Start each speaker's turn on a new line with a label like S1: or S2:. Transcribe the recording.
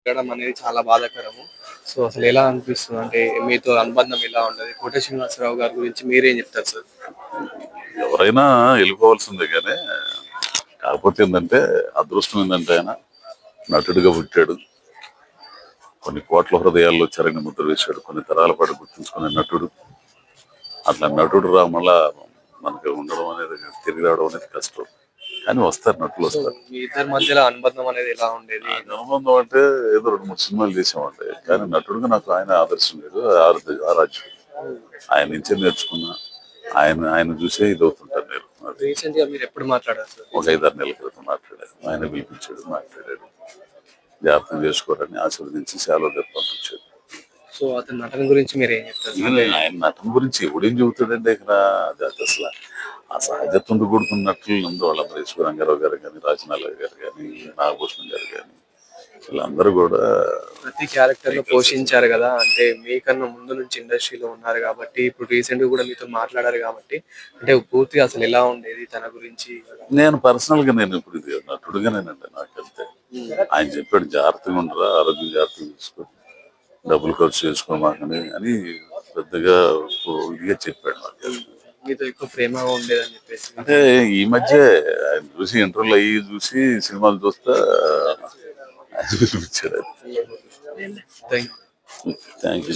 S1: జరగడం అనేది చాలా బాధాకరము. సో, అసలెలా అనిపిస్తుంది? అంటే మీతో అనుబంధం ఎలా ఉండేది? 'కోట శ్రీనివాసరావు' గారి గురించి మీరేం చెప్తారు సార్?
S2: ఎవరైనా వెళ్ళిపోవాల్సిందే కానీ కాకపోతే ఏంటంటే అదృష్టం ఏంటంటే ఆయన నటుడిగా పుట్టాడు. కొన్ని కోట్ల హృదయాల్లో చెరగని ముద్ర వేశాడు. కొన్ని తరాల పాటు గుర్తుంచుకునే నటుడు. అట్లా నటుడు మళ్ళా మనకి ఉండడం అనేది తిరిగి రావడం అనేది కష్టం. కానీ వస్తారు, నటులు
S1: సో,
S2: వస్తారు.
S1: మీ ఇద్దరి మధ్యలో అనుబంధం అనేది ఎలా ఉండేది?
S2: అనుబంధం అంటే ఏదో 2, 3 సినిమాలు చేసామంటే, కానీ నటుడుగా నాకు ఆయన ఆదర్శం లేదు, ఆరాధ్యుడు. ఆయన నుంచే నేర్చుకున్నా. ఆయన చూసే ఇది అవుతుంటాను నేను.
S1: రీసెంట్‌గా మీరెప్పుడు మాట్లాడారు సార్?
S2: ఒక 5, 6 నెలల క్రితం మాట్లాడాను. ఆయన పిలిపించాడు, మాట్లాడాడు. జాగ్రత్త చేసుకోవాలని ఆశీర్వదించి సెలవు దగ్గర పంపించాడు.
S1: సో, అతని నటన గురించి మీరేం చెప్తారు?
S2: ఆయన నటన గురించి ఎవడేం చెబుతాడంటే ఇక్కడ అది అసలు ఆ సహజత్వంతో కూడుకున్న నటులు ఉంది. వాళ్ళందరూ ఈశ్వర రంగారావు గారు కానీ, రాజనాల గారు కానీ, నాగభూషణం గారు కానీ, వీళ్ళందరూ కూడా
S1: ప్రతి క్యారెక్టర్‌లో పోషించారు గదా! అంటే మీకన్నా ముందు నుంచి ఇండస్ట్రీలో ఉన్నారు గాబట్టి, ఇప్పుడు రీసెంట్‌గా గూడా మీతో మాట్లాడారు గాబట్టి, అంటే పూర్తిగా అసలెలా ఉండేది తన గురించి?
S2: నేను పర్సనల్ గా నేను ఇప్పుడు ఇది నటుడుగానేనండి నాకంతే. ఆయన చెప్పాడు జాగ్రత్తగా ఉండరా, ఆరోగ్యం జాగ్రత్తగా చూసుకో, డబ్బులు ఖర్చు చేసుకోమాకని అని పెద్దగా ఇదిగా చెప్పాడు నాకు.
S1: మీతో ఎక్కువ ప్రేమగా ఉండేదని జెప్పేసి.
S2: అంటే ఈ మధ్య ఆయన చూసి ఇంటర్వ్యూలు అయ్యి చూసి సినిమాలు చూస్తా ఆయన చూపించాడు.
S1: Thank you.
S2: Thank you.